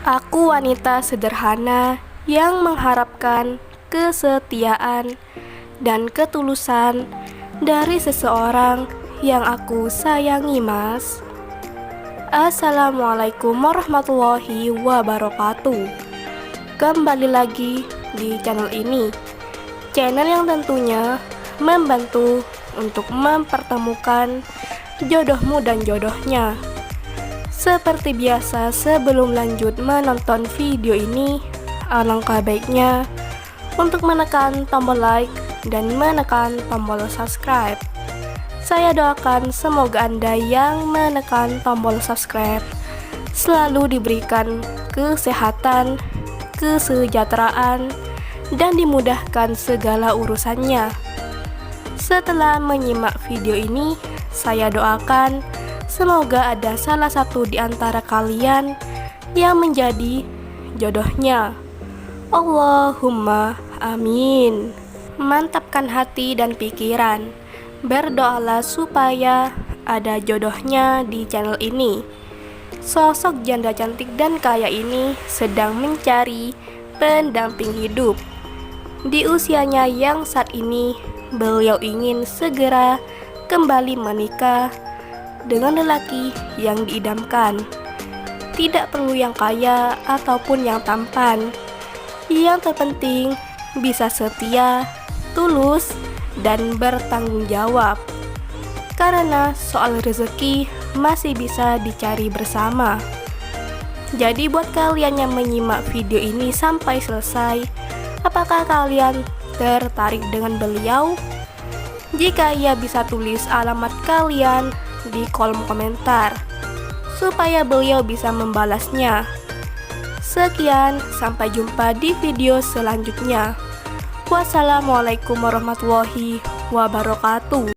Aku wanita sederhana yang mengharapkan kesetiaan dan ketulusan dari seseorang yang aku sayangi, Mas. Assalamualaikum warahmatullahi wabarakatuh. Kembali lagi di channel ini, channel yang tentunya membantu untuk mempertemukan jodohmu dan jodohnya. Seperti biasa, sebelum lanjut menonton video ini, alangkah baiknya untuk menekan tombol like dan menekan tombol subscribe. Saya doakan semoga Anda yang menekan tombol subscribe selalu diberikan kesehatan, kesejahteraan, dan dimudahkan segala urusannya. Setelah menyimak video ini, saya doakan semoga ada salah satu di antara kalian yang menjadi jodohnya. Allahumma amin. Mantapkan hati dan pikiran. Berdoalah supaya ada jodohnya di channel ini. Sosok janda cantik dan kaya ini sedang mencari pendamping hidup. Di usianya yang saat ini, beliau ingin segera kembali menikah dengan lelaki yang diidamkan. Tidak perlu yang kaya ataupun yang tampan. Yang terpenting bisa setia, tulus, dan bertanggung jawab. Karena soal rezeki masih bisa dicari bersama. Jadi buat kalian yang menyimak video ini sampai selesai, apakah kalian tertarik dengan beliau? Jika iya, bisa tulis alamat kalian di kolom komentar supaya beliau bisa membalasnya. Sekian, sampai jumpa di video selanjutnya. Wassalamualaikum warahmatullahi wabarakatuh.